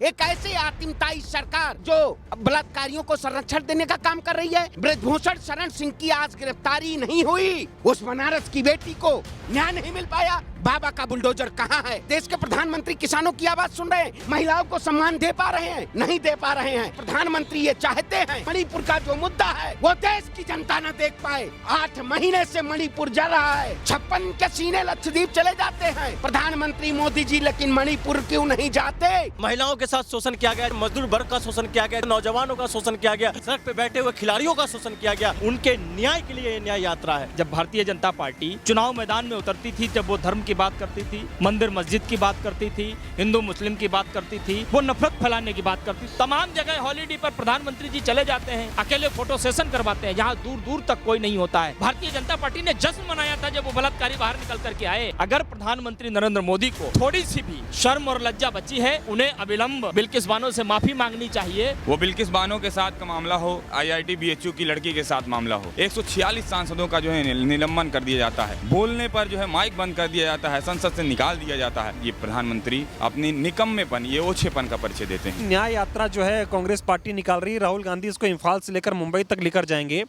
एक ऐसे आतिमताई सरकार जो बलात्कारियों को संरक्षण देने का काम कर रही है। ब्रजभूषण शरण सिंह की आज गिरफ्तारी नहीं हुई, उस बनारस की बेटी को न्याय नहीं मिल पाया। बाबा का बुलडोजर कहाँ है? देश के प्रधानमंत्री किसानों की आवाज सुन रहे हैं, महिलाओं को सम्मान दे पा रहे हैं? नहीं दे पा रहे हैं। प्रधानमंत्री ये चाहते हैं मणिपुर का जो मुद्दा है वो देश की जनता न देख पाए। 8 महीने से मणिपुर जल रहा है, 56 के सीने लक्षद्वीप चले जाते हैं प्रधानमंत्री मोदी जी, लेकिन मणिपुर क्यों नहीं जाते? महिलाओं के साथ शोषण किया गया, मजदूर वर्ग का शोषण किया गया, नौजवानों का शोषण किया गया, सड़क पे बैठे हुए खिलाड़ियों का शोषण किया गया। उनके न्याय के लिए ये न्याय यात्रा है। जब भारतीय जनता पार्टी चुनाव मैदान में उतरती थी, जब वो धर्म की बात करती थी, मंदिर मस्जिद की बात करती थी, हिंदू मुस्लिम की बात करती थी, वो नफरत फैलाने की बात करती थी। तमाम जगह हॉलीडे पर प्रधानमंत्री जी चले जाते हैं, अकेले फोटो सेशन करवाते हैं जहाँ दूर दूर तक कोई नहीं होता है। भारतीय जनता पार्टी ने जश्न मनाया था जब वो बलात्कारी बाहर निकल करके आए। अगर प्रधानमंत्री नरेंद्र मोदी को थोड़ी सी भी शर्म और लज्जा बची है, उन्हें अविलंब बिल्किस बानो से माफी मांगनी चाहिए। वो बिल्किस बानो के साथ का मामला हो, IIT BHU की लड़की के साथ मामला हो, 146 सांसदों का जो है निलंबन कर दिया जाता है, बोलने पर जो है माइक बंद कर दिया जाता है, संसद से निकाल दिया जाता है। ये प्रधानमंत्री अपनी निकम्मेपन, ये ओछेपन का परिचय देते हैं। न्याय यात्रा जो है कांग्रेस पार्टी निकाल रही है, राहुल गांधी इसको इम्फाल से लेकर मुंबई तक लेकर जाएंगे।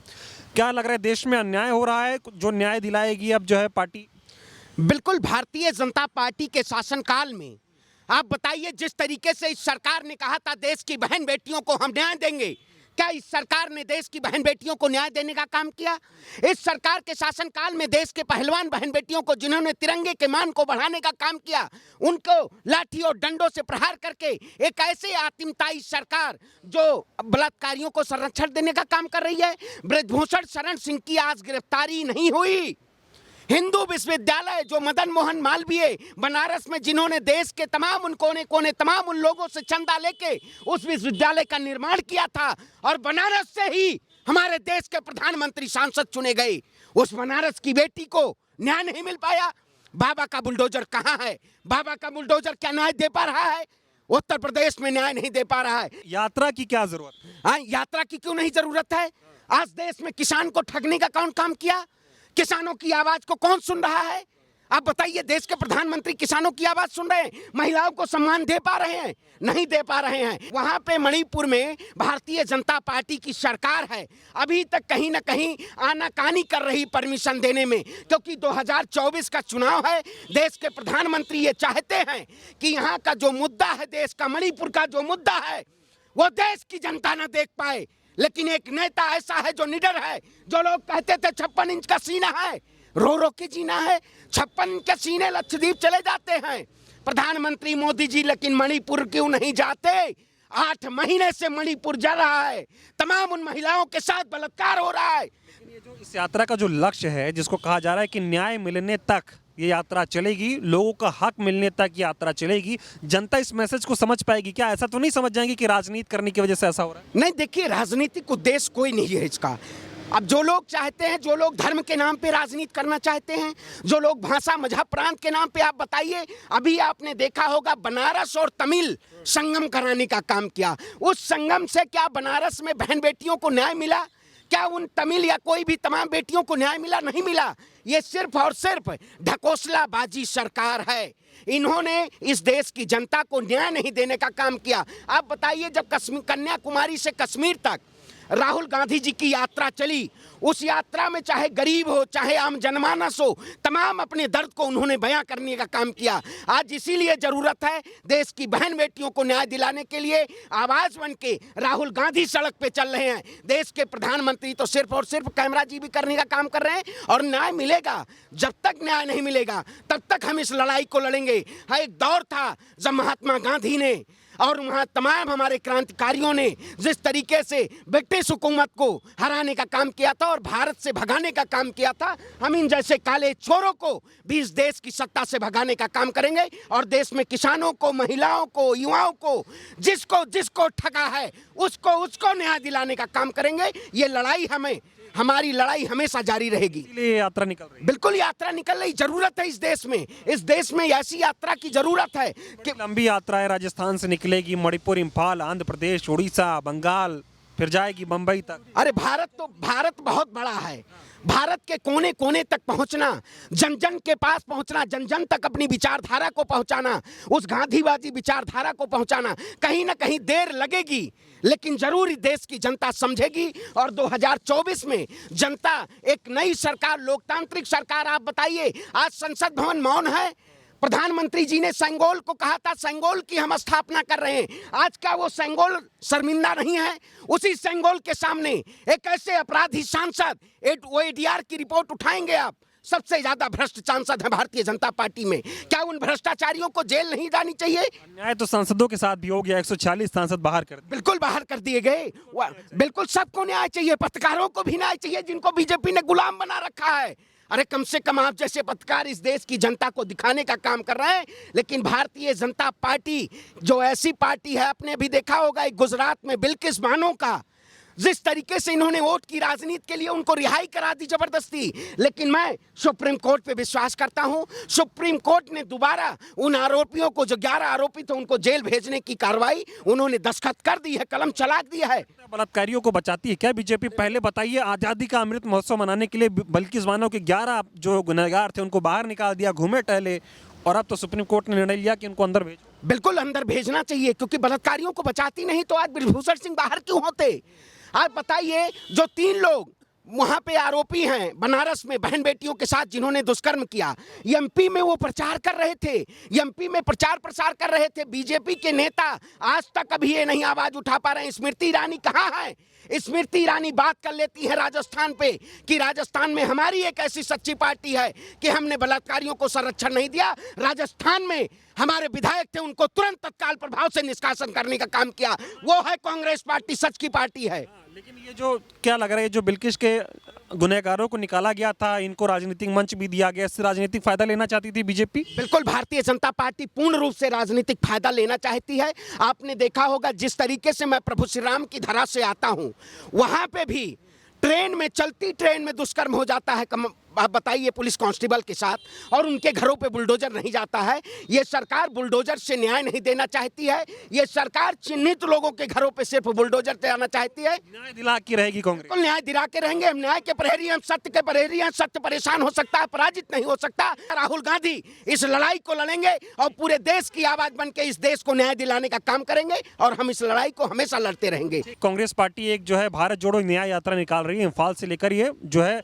क्या लग रहा है देश में अन्याय हो रहा है? जो न्याय दिलाएगी अब जो है पार्टी? बिल्कुल, भारतीय जनता पार्टी के शासनकाल में आप बताइए, जिस तरीके से इस सरकार ने कहा था देश की बहन बेटियों को हम न्याय देंगे, क्या इस सरकार ने देश की बहन बेटियों को न्याय देने का काम किया? इस सरकार के शासनकाल में देश के पहलवान बहन बेटियों को, जिन्होंने तिरंगे के मान को बढ़ाने का काम किया, उनको लाठी और डंडों से प्रहार करके एक ऐसे आतिमताई सरकार जो बलात्कारियों को संरक्षण देने का काम कर रही है। ब्रजभूषण शरण सिंह की आज गिरफ्तारी नहीं हुई। हिंदू विश्वविद्यालय जो मदन मोहन मालवीय बनारस में, जिन्होंने देश के तमाम उन कोने कोने तमाम उन लोगों से चंदा लेके उस विश्वविद्यालय का निर्माण किया था, और बनारस से ही हमारे देश के प्रधानमंत्री सांसद चुने गए, उस बनारस की बेटी को न्याय नहीं मिल पाया। बाबा का बुलडोजर कहाँ है? बाबा का बुलडोजर क्या न्याय दे पा रहा है? उत्तर प्रदेश में न्याय नहीं दे पा रहा है। यात्रा की क्या जरूरत है? हाँ, यात्रा की क्यों नहीं जरूरत है? आज देश में किसान को ठगने का कौन काम किया? किसानों की आवाज को कौन सुन रहा है? आप बताइए, देश के प्रधानमंत्री किसानों की आवाज सुन रहे हैं? महिलाओं को सम्मान दे पा रहे हैं? नहीं दे पा रहे हैं। वहां पे मणिपुर में भारतीय जनता पार्टी की सरकार है, अभी तक कहीं ना कहीं आनाकानी कर रही परमिशन देने में, क्योंकि 2024 का चुनाव है। देश के प्रधानमंत्री ये चाहते हैं कि यहाँ का जो मुद्दा है, देश का मणिपुर का जो मुद्दा है, वो देश की जनता न देख पाए। लेकिन एक नेता ऐसा है जो निडर है, जो लोग कहते थे 56 इंच का सीना है, रो रो के जीना है, 56 के सीने लक्षद्वीप चले जाते हैं प्रधानमंत्री मोदी जी, लेकिन मणिपुर क्यों नहीं जाते? 8 महीने से मणिपुर जल रहा है, तमाम उन महिलाओं के साथ बलात्कार हो रहा है। ये जो इस यात्रा का जो लक्ष्य है, जिसको कहा जा रहा है कि न्याय मिलने तक ये यात्रा चलेगी, लोगों का हक मिलने तक यात्रा चलेगी, जनता इस मैसेज को समझ पाएगी क्या? ऐसा तो नहीं समझ जाएंगे कि राजनीति करने की वजह से ऐसा हो रहा है? नहीं, देखिए, राजनीतिक उद्देश्य कोई नहीं है इसका। अब जो लोग चाहते हैं, जो लोग धर्म के नाम पे राजनीति करना चाहते हैं, जो लोग भाषा मजहब प्रांत के नाम पे, आप बताइए, अभी आपने देखा होगा बनारस और तमिल संगम कराने का काम किया। उस संगम से क्या बनारस में बहन बेटियों को न्याय मिला? क्या उन तमिल या कोई भी तमाम बेटियों को न्याय मिला? नहीं मिला। ये सिर्फ और सिर्फ ढकोसलाबाजी सरकार है। इन्होंने इस देश की जनता को न्याय नहीं देने का काम किया। आप बताइए, जब कन्याकुमारी से कश्मीर तक राहुल गांधी जी की यात्रा चली, उस यात्रा में चाहे गरीब हो, चाहे आम जनमानस हो, तमाम अपने दर्द को उन्होंने बयां करने का काम किया। आज इसीलिए जरूरत है देश की बहन बेटियों को न्याय दिलाने के लिए आवाज बन के राहुल गांधी सड़क पे चल रहे हैं। देश के प्रधानमंत्री तो सिर्फ और सिर्फ कैमरा जीबी करने का काम कर रहे हैं, और न्याय मिलेगा। जब तक न्याय नहीं मिलेगा तब तक हम इस लड़ाई को लड़ेंगे। एक दौर था जब महात्मा गांधी ने और वहाँ तमाम हमारे क्रांतिकारियों ने जिस तरीके से ब्रिटिश हुकूमत को हराने का काम किया था और भारत से भगाने का काम किया था, हम इन जैसे काले चोरों को भी इस देश की सत्ता से भगाने का काम करेंगे। और देश में किसानों को, महिलाओं को, युवाओं को, जिसको जिसको ठगा है उसको न्याय दिलाने का काम करेंगे। ये लड़ाई हमारी लड़ाई हमेशा जारी रहेगी। इसलिए यात्रा निकल रही है। बिल्कुल, यात्रा निकल रही, जरूरत है इस देश में ऐसी यात्रा की जरूरत है कि लंबी यात्रा है, राजस्थान से निकलेगी, मणिपुर, इम्फाल, आंध्र प्रदेश, उड़ीसा, बंगाल, फिर जाएगी बंबई तक। अरे भारत बहुत बड़ा है। भारत के कोने कोने तक पहुंचना, जन जन के पास पहुंचना, जन जन तक अपनी विचारधारा को पहुंचाना, उस गांधीवादी विचारधारा को पहुंचाना, कहीं ना कहीं देर लगेगी, लेकिन जरूर देश की जनता समझेगी। और 2024 में जनता एक नई सरकार, लोकतांत्रिक सरकार, आप बताइए, आज संसद भवन मौन है। प्रधानमंत्री जी ने सेंगोल को कहा था, सेंगोल की हम स्थापना कर रहे हैं। आज का वो सेंगोल शर्मिंदा नहीं है? उसी सेंगोल के सामने एक ऐसे अपराधी सांसद, ओएडीआर की रिपोर्ट उठाएंगे आप, सबसे ज्यादा भ्रष्ट सांसद है भारतीय जनता पार्टी में। क्या उन भ्रष्टाचारियों को जेल नहीं जानी चाहिए? न्याय तो सांसदों के साथ भी हो गया, 140 सांसद बाहर कर दिए। बिल्कुल बाहर कर दिए गए। बिल्कुल सबको न्याय चाहिए, पत्रकारों को भी न्याय चाहिए जिनको बीजेपी ने गुलाम बना रखा है। अरे कम से कम आप जैसे पत्रकार इस देश की जनता को दिखाने का काम कर रहे हैं। लेकिन भारतीय जनता पार्टी जो ऐसी पार्टी है, आपने भी देखा होगा एक गुजरात में बिल्किस बानो का, जिस तरीके से इन्होंने वोट की राजनीति के लिए उनको रिहाई करा दी जबरदस्ती। लेकिन मैं सुप्रीम कोर्ट पे विश्वास करता हूं। सुप्रीम कोर्ट ने दोबारा उन आरोपियों को, जो 11 आरोपी थे, उनको जेल भेजने की कार्रवाई उन्होंने दस्तखत कर दी है, कलम चला दिया है। बलात्कारियों को बचाती है क्या बीजेपी? पहले बताइए, आजादी का अमृत महोत्सव मनाने के लिए बिल्किस बानो के 11 जो गुनहगार थे उनको बाहर निकाल दिया, घूमे टहले, और अब तो सुप्रीम कोर्ट ने निर्णय लिया कि उनको अंदर भेजो। बिल्कुल अंदर भेजना चाहिए, क्योंकि बलात्कारियों को बचाती नहीं तो आज ब्रजभूषण सिंह बाहर क्यों होते? आप बताइए, जो 3 लोग वहां पे आरोपी हैं बनारस में बहन बेटियों के साथ जिन्होंने दुष्कर्म किया, एमपी में वो प्रचार कर रहे थे, एमपी में प्रचार प्रसार कर रहे थे। बीजेपी के नेता आज तक अभी ये नहीं आवाज उठा पा रहे हैं। स्मृति ईरानी कहाँ है? स्मृति ईरानी बात कर लेती है राजस्थान पे कि राजस्थान में हमारी एक ऐसी सच्ची पार्टी है कि हमने बलात्कारियों को संरक्षण नहीं दिया। राजस्थान में हमारे विधायक थे, उनको तुरंत तत्काल प्रभाव से निष्कासन करने का काम किया। वो है कांग्रेस पार्टी, सच की पार्टी है। लेकिन ये जो क्या लग रहा है, जो बिल्किस के गुनहगारों को निकाला गया था, इनको राजनीतिक मंच भी दिया गया, इससे राजनीतिक फायदा लेना चाहती थी बीजेपी? बिल्कुल भारतीय जनता पार्टी पूर्ण रूप से राजनीतिक फायदा लेना चाहती है। आपने देखा होगा जिस तरीके से मैं प्रभु श्री राम की धरा से आता हूं, वहां पे भी ट्रेन में, चलती ट्रेन में दुष्कर्म हो जाता है। आप बताइए, पुलिस कांस्टेबल के साथ, और उनके घरों पे बुलडोजर नहीं जाता है। ये सरकार बुलडोजर से न्याय नहीं देना चाहती है। ये सरकार चिन्हित लोगों के घरों पे सिर्फ बुलडोजर देना चाहती है। न्याय दिला की रहेगी कांग्रेस? तो न्याय दिला के रहेंगे। हम न्याय के प्रहरी, हम सत्य के प्रहरी हैं। सत्य परेशान हो सकता है, पराजित नहीं हो सकता। राहुल गांधी इस लड़ाई को लड़ेंगे और पूरे देश की आवाज बन के इस देश को न्याय दिलाने का काम करेंगे, और हम इस लड़ाई को हमेशा लड़ते रहेंगे। कांग्रेस पार्टी एक जो है भारत जोड़ो न्याय यात्रा निकाल रही है, इम्फाल से लेकर ये जो है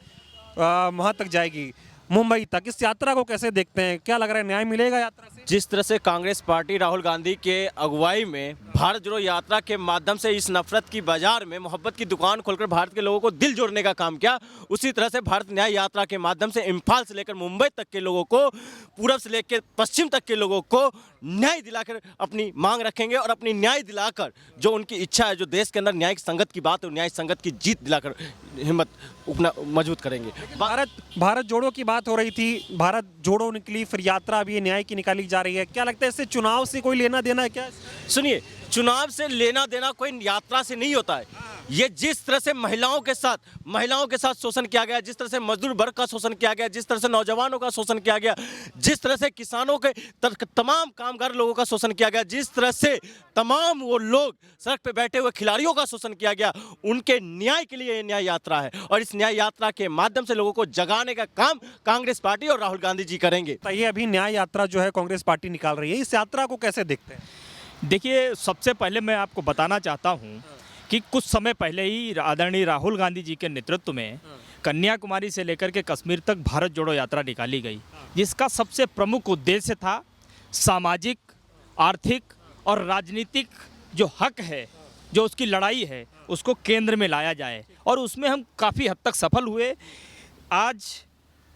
वहां तक जाएगी, मुंबई तक। इस यात्रा को कैसे देखते हैं? क्या लग रहा है, न्याय मिलेगा यात्रा से? जिस तरह से कांग्रेस पार्टी राहुल गांधी के अगुवाई में भारत जोड़ो यात्रा के माध्यम से इस नफरत की बाजार में मोहब्बत की दुकान खोलकर भारत के लोगों को दिल जोड़ने का काम किया, उसी तरह से भारत न्याय यात्रा के माध्यम से इम्फाल से लेकर मुंबई तक के लोगों को, पूरब से लेकर पश्चिम तक के लोगों को न्याय दिलाकर अपनी मांग रखेंगे, और अपनी न्याय दिलाकर जो उनकी इच्छा है, जो देश के अंदर न्यायिक संगत की बात है, न्याय संगत की जीत दिलाकर हिम्मत अपना मजबूत करेंगे। भारत जोड़ो की बात हो रही थी, भारत जोड़ो निकली, फिर यात्रा अभी न्याय की निकाली जा रही है। क्या लगता है इससे चुनाव से कोई लेना देना है क्या? सुनिए, चुनाव से लेना देना कोई यात्रा से नहीं होता है। ये जिस तरह से महिलाओं के साथ शोषण किया गया, जिस तरह से मजदूर वर्ग का शोषण किया गया, जिस तरह से नौजवानों का शोषण किया गया, जिस तरह से किसानों के तमाम कामगार लोगों का शोषण किया गया, जिस तरह से तमाम वो लोग सड़क पे बैठे हुए खिलाड़ियों का शोषण किया गया, उनके न्याय के लिए ये न्याय यात्रा है। और इस न्याय यात्रा के माध्यम से लोगों को जगाने का काम कांग्रेस पार्टी और राहुल गांधी जी करेंगे। ये अभी न्याय यात्रा जो है कांग्रेस पार्टी निकाल रही है, इस यात्रा को कैसे देखते हैं? देखिए, सबसे पहले मैं आपको बताना चाहता हूं कि कुछ समय पहले ही आदरणीय राहुल गांधी जी के नेतृत्व में कन्याकुमारी से लेकर के कश्मीर तक भारत जोड़ो यात्रा निकाली गई, जिसका सबसे प्रमुख उद्देश्य था सामाजिक, आर्थिक और राजनीतिक जो हक है, जो उसकी लड़ाई है, उसको केंद्र में लाया जाए, और उसमें हम काफ़ी हद तक सफल हुए। आज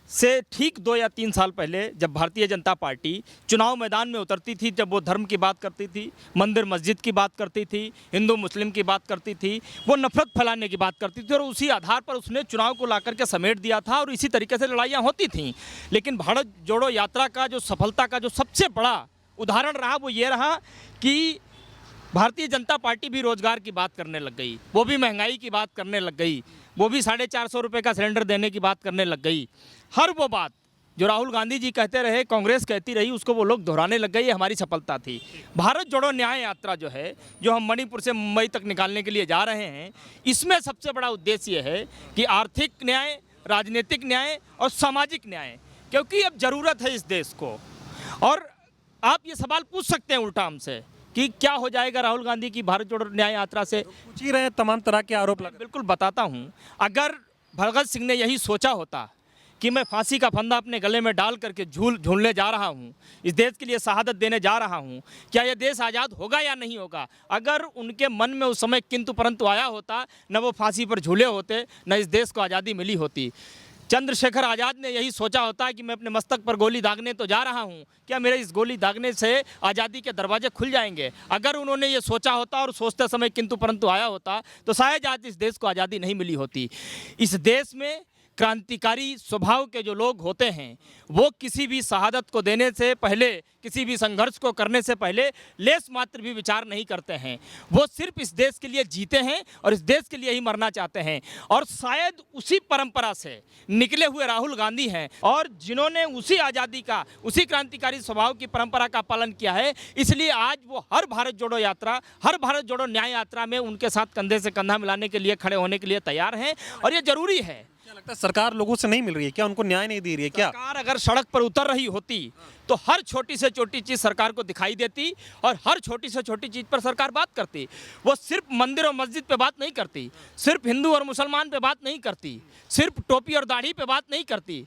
से ठीक 2 या 3 साल पहले जब भारतीय जनता पार्टी चुनाव मैदान में उतरती थी, जब वो धर्म की बात करती थी, मंदिर मस्जिद की बात करती थी, हिंदू मुस्लिम की बात करती थी, वो नफरत फैलाने की बात करती थी, और उसी आधार पर उसने चुनाव को ला करके समेट दिया था, और इसी तरीके से लड़ाइयाँ होती थीं। लेकिन भारत जोड़ो यात्रा का जो सफलता का जो सबसे बड़ा उदाहरण रहा, वो ये रहा कि भारतीय जनता पार्टी भी रोजगार की बात करने लग गई, वो भी महंगाई की बात करने लग गई, वो भी 450 रुपये का सिलेंडर देने की बात करने लग गई। हर वो बात जो राहुल गांधी जी कहते रहे, कांग्रेस कहती रही, उसको वो लोग दोहराने लग गए, ये हमारी सफलता थी। भारत जोड़ो न्याय यात्रा जो है, जो हम मणिपुर से मुंबई तक निकालने के लिए जा रहे हैं, इसमें सबसे बड़ा उद्देश्य ये है कि आर्थिक न्याय, राजनीतिक न्याय और सामाजिक न्याय, क्योंकि अब ज़रूरत है इस देश को। और आप ये सवाल पूछ सकते हैं उल्टा हमसे कि क्या हो जाएगा राहुल गांधी की भारत जोड़ो न्याय यात्रा से। पूछ ही रहे हैं, तमाम तरह के आरोप लग बिल्कुल बताता हूँ। अगर भगत सिंह ने यही सोचा होता कि मैं फांसी का फंदा अपने गले में डाल करके झूलने जा रहा हूँ, इस देश के लिए शहादत देने जा रहा हूँ, क्या यह देश आज़ाद होगा या नहीं होगा, अगर उनके मन में उस समय किंतु परंतु आया होता, न वो फांसी पर झूले होते, न इस देश को आज़ादी मिली होती। चंद्रशेखर आज़ाद ने यही सोचा होता कि मैं अपने मस्तक पर गोली दागने तो जा रहा हूँ, क्या मेरे इस गोली दागने से आज़ादी के दरवाजे खुल जाएंगे। अगर उन्होंने ये सोचा होता और सोचते समय किंतु परंतु आया होता, तो शायद आज इस देश को आज़ादी नहीं मिली होती। इस देश में क्रांतिकारी स्वभाव के जो लोग होते हैं, वो किसी भी शहादत को देने से पहले, किसी भी संघर्ष को करने से पहले लेस मात्र भी विचार नहीं करते हैं। वो सिर्फ इस देश के लिए जीते हैं और इस देश के लिए ही मरना चाहते हैं। और शायद उसी परंपरा से निकले हुए राहुल गांधी हैं, और जिन्होंने उसी आज़ादी का, उसी क्रांतिकारी स्वभाव की परंपरा का पालन किया है, इसलिए आज वो हर भारत जोड़ो यात्रा, हर भारत जोड़ो न्याय यात्रा में उनके साथ कंधे से कंधा मिलाने के लिए, खड़े होने के लिए तैयार हैं। और ये जरूरी है। क्या लगता है सरकार लोगों से नहीं मिल रही है क्या, उनको न्याय नहीं दे रही है क्या? सरकार अगर सड़क पर उतर रही होती तो हर छोटी से छोटी चीज़ सरकार को दिखाई देती और हर छोटी से छोटी चीज़ पर सरकार बात करती। वो सिर्फ मंदिर और मस्जिद पे बात नहीं करती, सिर्फ हिंदू और मुसलमान पे बात नहीं करती, सिर्फ टोपी और दाढ़ी पे बात नहीं करती,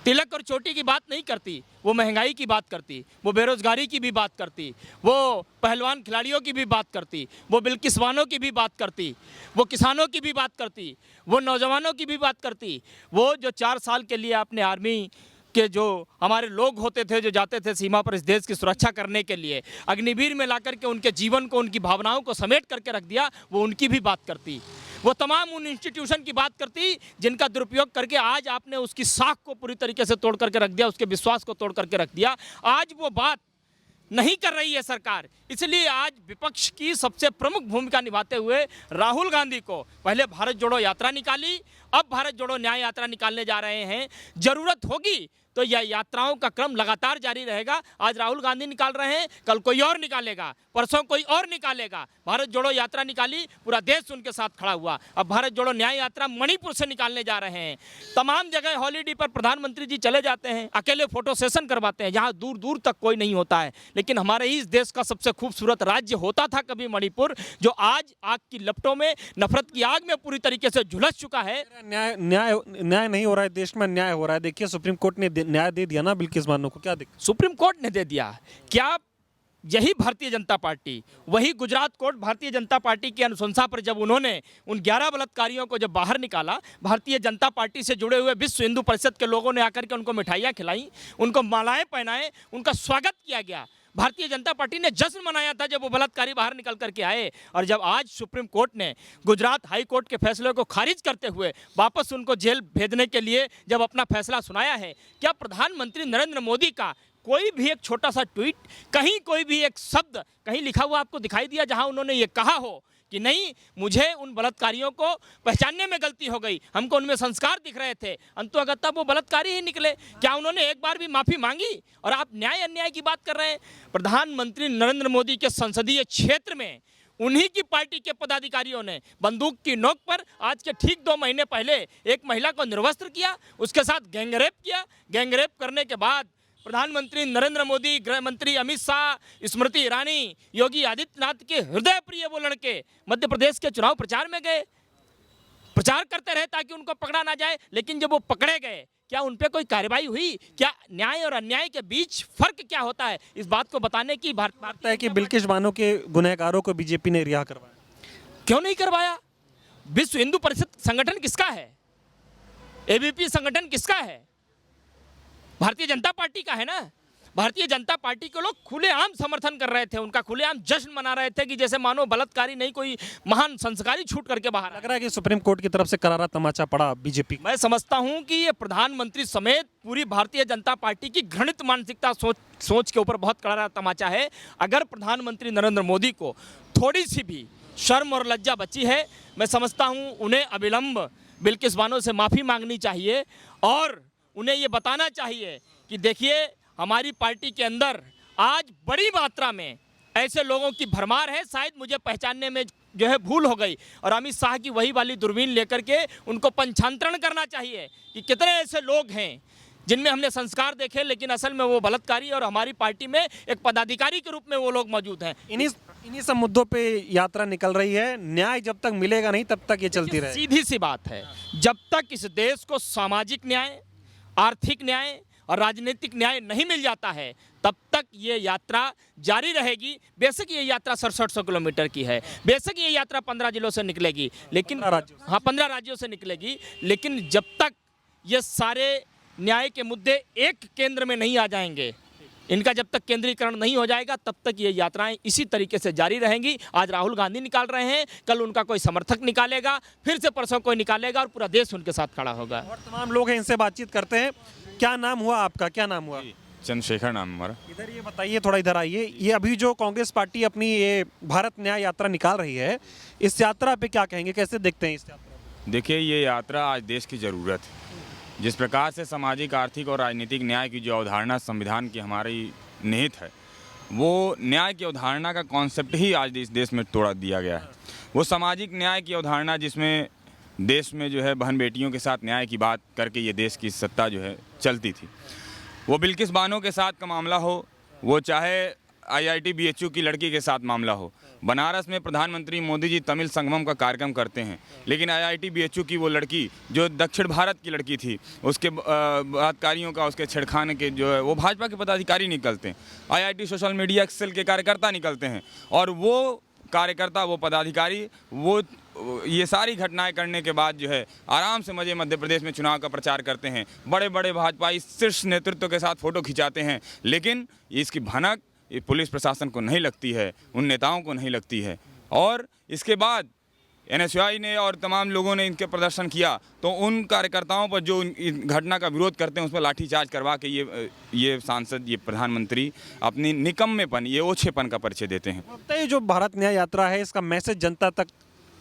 तिलक और चोटी की बात नहीं करती। वो महंगाई की बात करती, वो बेरोजगारी की भी बात करती, वो पहलवान खिलाड़ियों की भी बात करती, वो बिल्किसवानों की भी बात करती, वो किसानों की भी बात करती, वो नौजवानों की भी बात करती, वो जो 4 साल के लिए अपने आर्मी के जो हमारे लोग होते थे, जो जाते थे सीमा पर इस देश की सुरक्षा करने के लिए, अग्निवीर में ला करके उनके जीवन को, उनकी भावनाओं को समेट करके रख दिया, वो उनकी भी बात करती। वो तमाम उन इंस्टीट्यूशन की बात करती जिनका दुरुपयोग करके आज आपने उसकी साख को पूरी तरीके से तोड़ करके रख दिया, उसके विश्वास को तोड़ करके रख दिया। आज वो बात नहीं कर रही है सरकार, इसलिए आज विपक्ष की सबसे प्रमुख भूमिका निभाते हुए राहुल गांधी को पहले भारत जोड़ो यात्रा निकाली, अब भारत जोड़ो न्याय यात्रा निकालने जा रहे हैं। जरूरत होगी तो यह यात्राओं का क्रम लगातार जारी रहेगा। आज राहुल गांधी निकाल रहे हैं, कल कोई और निकालेगा, परसों कोई और निकालेगा। भारत जोड़ो यात्रा निकाली, पूरा देश उनके साथ खड़ा हुआ। अब भारत जोड़ो न्याय यात्रा मणिपुर से निकालने जा रहे हैं। तमाम जगह हॉलीडे पर प्रधानमंत्री जी चले जाते हैं, अकेले फोटो सेशन करवाते हैं, जहाँ दूर दूर तक कोई नहीं होता है। लेकिन हमारे ही इस देश का सबसे खूबसूरत राज्य होता था कभी मणिपुर, जो आज आग की लपटों में, नफरत की आग में पूरी तरीके से झुलस चुका है। न्याय न्याय न्याय नहीं हो रहा है, देश में न्याय हो रहा है। देखिए सुप्रीम कोर्ट ने न्याय दे दिया ना बिल्किस बानो को, क्या दिक्कत? सुप्रीम कोर्ट ने दे दिया। क्या यही भारतीय जनता पार्टी, वही गुजरात कोर्ट भारतीय जनता पार्टी की अनुशंसा पर जब उन्होंने उन 11 बलात्कारियों को जब बाहर निकाला, भारतीय जनता पार्टी से जुड़े हुए विश्व हिंदू परिषद के लोगों ने आकर के उनको मिठाइयाँ खिलाई, उनको मालाएं पहनाए, उनका स्वागत किया गया। भारतीय जनता पार्टी ने जश्न मनाया था जब वो बलात्कारी बाहर निकल करके आए। और जब आज सुप्रीम कोर्ट ने गुजरात हाई कोर्ट के फैसले को खारिज करते हुए वापस उनको जेल भेजने के लिए जब अपना फैसला सुनाया है, क्या प्रधानमंत्री नरेंद्र मोदी का कोई भी एक छोटा सा ट्वीट, कहीं कोई भी एक शब्द कहीं लिखा हुआ आपको दिखाई दिया जहां उन्होंने ये कहा हो कि नहीं, मुझे उन बलात्कारियों को पहचानने में गलती हो गई, हमको उनमें संस्कार दिख रहे थे, अंततः वो बलात्कारी ही निकले? क्या उन्होंने एक बार भी माफ़ी मांगी? और आप न्याय अन्याय की बात कर रहे हैं। प्रधानमंत्री नरेंद्र मोदी के संसदीय क्षेत्र में उन्हीं की पार्टी के पदाधिकारियों ने बंदूक की नोक पर आज के ठीक 2 महीने पहले एक महिला को निर्वस्त्र किया, उसके साथ गैंगरेप किया। गैंगरेप करने के बाद प्रधानमंत्री नरेंद्र मोदी, गृह मंत्री अमित शाह, स्मृति ईरानी, योगी आदित्यनाथ के हृदय प्रिय वो लड़के मध्य प्रदेश के चुनाव प्रचार में गए, प्रचार करते रहे ताकि उनको पकड़ा ना जाए। लेकिन जब वो पकड़े गए, क्या उन पे कोई कार्रवाई हुई? क्या न्याय और अन्याय के बीच फर्क क्या होता है, इस बात को बताने की भारत है कि बिल्किस बानो के गुनहगारों को बीजेपी ने रिहा करवाया। क्यों नहीं करवाया? विश्व हिंदू परिषद संगठन किसका है? एबीपी संगठन किसका है? भारतीय जनता पार्टी का है ना। भारतीय जनता पार्टी के लोग खुलेआम समर्थन कर रहे थे, उनका खुलेआम जश्न मना रहे थे कि जैसे मानो बलात्कारी नहीं, कोई महान संस्कारी छूट करके बाहर। लग रहा है कि सुप्रीम कोर्ट की तरफ से करारा तमाचा पड़ा बीजेपी। मैं समझता हूं कि ये प्रधानमंत्री समेत पूरी भारतीय जनता पार्टी की घृणित मानसिकता सोच के ऊपर बहुत करारा तमाचा है। अगर प्रधानमंत्री नरेंद्र मोदी को थोड़ी सी भी शर्म और लज्जा बची है, मैं समझता हूं उन्हें अविलंब बिल्किस बानो से माफ़ी मांगनी चाहिए और उन्हें ये बताना चाहिए कि देखिए हमारी पार्टी के अंदर आज बड़ी मात्रा में ऐसे लोगों की भरमार है, शायद मुझे पहचानने में जो है भूल हो गई, और अमित शाह की वही वाली दूरबीन लेकर के उनको पंचांतरण करना चाहिए कि कितने ऐसे लोग हैं जिनमें हमने संस्कार देखे लेकिन असल में वो बलात्कारी और हमारी पार्टी में एक पदाधिकारी के रूप में वो लोग मौजूद हैं। इन्हीं सब मुद्दों पे यात्रा निकल रही है। न्याय जब तक मिलेगा नहीं तब तक ये चलती रहेगी। सीधी सी बात है, जब तक इस देश को सामाजिक न्याय, आर्थिक न्याय और राजनीतिक न्याय नहीं मिल जाता है तब तक ये यात्रा जारी रहेगी। बेशक ये यात्रा 6700 किलोमीटर की है, बेशक ये यात्रा 15 जिलों से निकलेगी, लेकिन 15 राज्यों से निकलेगी, लेकिन जब तक ये सारे न्याय के मुद्दे एक केंद्र में नहीं आ जाएंगे, इनका जब तक केंद्रीकरण नहीं हो जाएगा तब तक ये यात्राएं इसी तरीके से जारी रहेंगी। आज राहुल गांधी निकाल रहे हैं, कल उनका कोई समर्थक निकालेगा, फिर से परसों कोई निकालेगा और पूरा देश उनके साथ खड़ा होगा। और तमाम लोग हैं, इनसे बातचीत करते हैं। क्या नाम हुआ आपका, क्या नाम हुआ? चंद्रशेखर नाम हमारा। इधर ये बताइए, थोड़ा इधर आइए। ये अभी जो कांग्रेस पार्टी अपनी ये भारत न्याय यात्रा निकाल रही है, इस यात्रा पे क्या कहेंगे, कैसे देखते हैं इस यात्रा? देखिए, ये यात्रा आज देश की ज़रूरत है। जिस प्रकार से सामाजिक, आर्थिक और राजनीतिक न्याय की जो अवधारणा संविधान की हमारी निहित है, वो न्याय की अवधारणा का कॉन्सेप्ट ही आज इस देश में तोड़ दिया गया है। वो सामाजिक न्याय की अवधारणा जिसमें देश में जो है बहन बेटियों के साथ न्याय की बात करके ये देश की सत्ता जो है चलती थी, वो बिल्किस बानो के साथ का मामला हो, वो चाहे IIT BHU की लड़की के साथ मामला हो। बनारस में प्रधानमंत्री मोदी जी तमिल संगमम का कार्यक्रम करते हैं, लेकिन IIT BHU की वो लड़की जो दक्षिण भारत की लड़की थी, उसके बलात्कारियों का, उसके छेड़खाने के जो है वो भाजपा के पदाधिकारी निकलते हैं, IIT सोशल मीडिया सेल के कार्यकर्ता निकलते हैं, और वो कार्यकर्ता, वो पदाधिकारी, वो ये सारी घटनाएं करने के बाद जो है आराम से मध्य प्रदेश में चुनाव का प्रचार करते हैं, बड़े बड़े भाजपाई शीर्ष नेतृत्व के साथ फ़ोटो खिंचाते हैं, लेकिन इसकी भनक ये पुलिस प्रशासन को नहीं लगती है, उन नेताओं को नहीं लगती है। और इसके बाद NSY ने और तमाम लोगों ने इनके प्रदर्शन किया तो उन कार्यकर्ताओं पर जो इन घटना का विरोध करते हैं उस पर लाठीचार्ज करवा के ये सांसद, ये प्रधानमंत्री अपनी निकम्मेपन, ये ओछेपन का परिचय देते हैं। ये जो भारत न्याय यात्रा है, इसका मैसेज जनता तक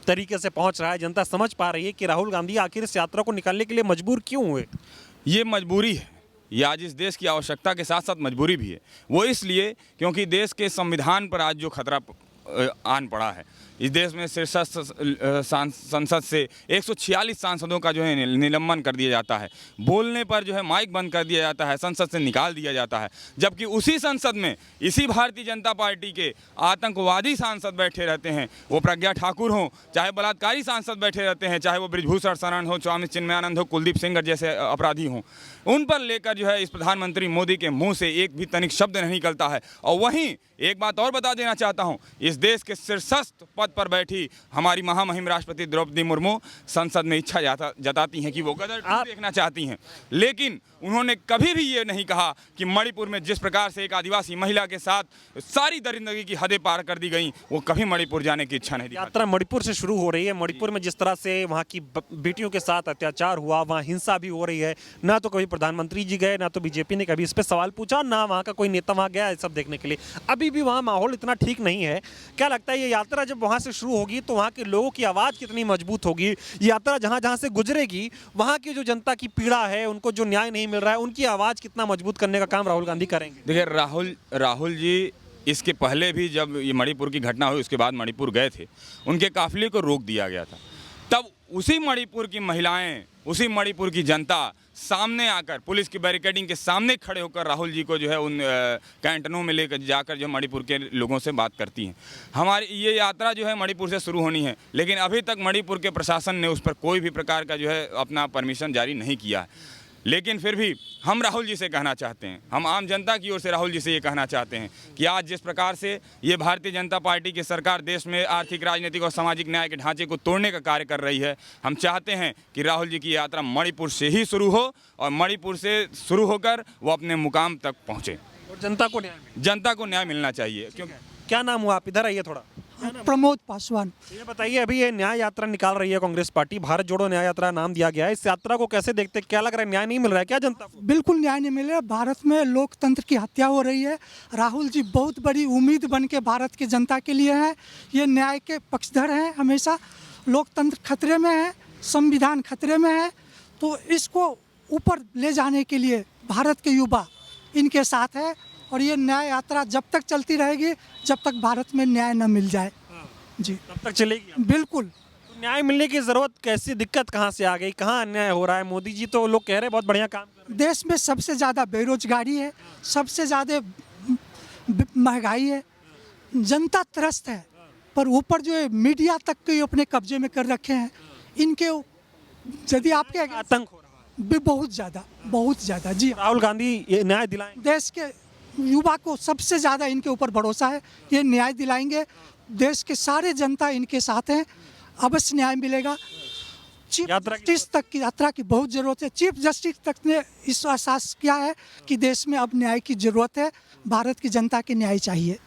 तरीके से पहुंच रहा है, जनता समझ पा रही है कि राहुल गांधी आखिर इस यात्रा को निकालने के लिए मजबूर क्यों हुए? ये मजबूरी है, ये आज इस देश की आवश्यकता के साथ साथ मजबूरी भी है। वो इसलिए क्योंकि देश के संविधान पर आज जो खतरा आन पड़ा है, इस देश में संसद से 146 सांसदों का जो है निलंबन कर दिया जाता है, बोलने पर जो है माइक बंद कर दिया जाता है, संसद से निकाल दिया जाता है, जबकि उसी संसद में इसी भारतीय जनता पार्टी के आतंकवादी सांसद बैठे रहते हैं, वो प्रज्ञा ठाकुर हों, चाहे बलात्कारी सांसद बैठे रहते हैं, चाहे वो बृजभूषण शरण हो, स्वामी चिन्मयानंद हो, कुलदीप सेंगर जैसे अपराधी हों, उन पर लेकर जो है इस प्रधानमंत्री मोदी के मुंह से एक भी तनिक शब्द नहीं निकलता है। और वहीं एक बात और बता देना चाहता हूं, इस देश के शीर्षस्थ पद पर बैठी हमारी महामहिम राष्ट्रपति द्रौपदी मुर्मू संसद में इच्छा जताती हैं कि वो गदर देखना चाहती हैं, लेकिन उन्होंने कभी भी ये नहीं कहा कि मणिपुर में जिस प्रकार से एक आदिवासी महिला के साथ सारी दरिंदगी की हदें पार कर दी गई, वो कभी मणिपुर जाने की इच्छा नहीं दिखाती। यात्रा मणिपुर से शुरू हो रही है। मणिपुर में जिस तरह से वहाँ की बेटियों के साथ अत्याचार हुआ, वहाँ हिंसा भी हो रही है, ना तो कभी प्रधानमंत्री जी गए, ना तो बीजेपी ने कभी इस पर सवाल पूछा, ना वहाँ का कोई नेता वहाँ गया सब देखने के लिए। अभी भी वहाँ माहौल इतना ठीक नहीं है। क्या लगता है ये यात्रा जब वहाँ से शुरू होगी तो वहाँ के लोगों की आवाज़ कितनी मजबूत होगी? यात्रा जहाँ जहाँ से गुजरेगी वहाँ की जो जनता की पीड़ा है, उनको जो न्याय नहीं मिल रहा है, उनकी आवाज़ कितना मजबूत करने का काम राहुल गांधी करेंगे? देखिए, राहुल जी इसके पहले भी जब ये मणिपुर की घटना हुई उसके बाद मणिपुर गए थे, उनके काफिले को रोक दिया गया था, तब उसी मणिपुर की महिलाएं, उसी मणिपुर की जनता सामने आकर पुलिस की बैरिकेडिंग के सामने खड़े होकर राहुल जी को जो है उन कैंटनों में लेकर जाकर जो मणिपुर के लोगों से बात करती हैं। हमारी ये यात्रा जो है मणिपुर से शुरू होनी है, लेकिन अभी तक मणिपुर के प्रशासन ने उस पर कोई भी प्रकार का जो है अपना परमिशन जारी नहीं किया है। लेकिन फिर भी हम राहुल जी से कहना चाहते हैं, हम आम जनता की ओर से राहुल जी से ये कहना चाहते हैं कि आज जिस प्रकार से ये भारतीय जनता पार्टी की सरकार देश में आर्थिक, राजनीतिक और सामाजिक न्याय के ढांचे को तोड़ने का कार्य कर रही है, हम चाहते हैं कि राहुल जी की यात्रा मणिपुर से ही शुरू हो और मणिपुर से शुरू होकर वो अपने मुकाम तक पहुँचे और जनता को न्याय मिलना चाहिए। क्योंकि क्या नाम हुआ आप? इधर आइए थोड़ा। प्रमोद पासवान। ये बताइए, अभी ये न्याय यात्रा निकाल रही है कांग्रेस पार्टी, भारत जोड़ो न्याय यात्रा नाम दिया गया है, इस यात्रा को कैसे देखते, क्या लग रहा है, न्याय नहीं मिल रहा है क्या जनता को? बिल्कुल न्याय नहीं मिल रहा। भारत में लोकतंत्र की हत्या हो रही है। राहुल जी बहुत बड़ी उम्मीद बन के भारत की जनता के लिए हैं। ये न्याय के पक्षधर हैं। हमेशा लोकतंत्र खतरे में है, संविधान खतरे में है, तो इसको ऊपर ले जाने के लिए भारत के युवा इनके साथ है और ये न्याय यात्रा जब तक चलती रहेगी जब तक भारत में न्याय न मिल जाए। जी तब तक चलेगी। बिल्कुल। तो न्याय मिलने की जरूरत कैसी, दिक्कत कहाँ से आ गई, कहाँ अन्याय हो रहा है? मोदी जी तो लोग कह रहे हैं बहुत बढ़िया काम कर रहे देश में सबसे ज़्यादा बेरोजगारी है, सबसे ज़्यादा महंगाई है, जनता त्रस्त है, पर ऊपर जो है मीडिया तक के अपने कब्जे में कर रखे हैं। इनके यदि आपके हैं। आतंक हो रहा है। भी बहुत ज़्यादा जी। राहुल गांधी ये न्याय दिलाएंगे? देश के युवा को सबसे ज़्यादा इनके ऊपर भरोसा है, ये न्याय दिलाएंगे। देश के सारे जनता इनके साथ हैं, अवश्य न्याय मिलेगा। चीफ जस्टिस तक की यात्रा की बहुत ज़रूरत है। चीफ जस्टिस तक ने इस एहसास किया है कि देश में अब न्याय की ज़रूरत है, भारत की जनता के न्याय चाहिए।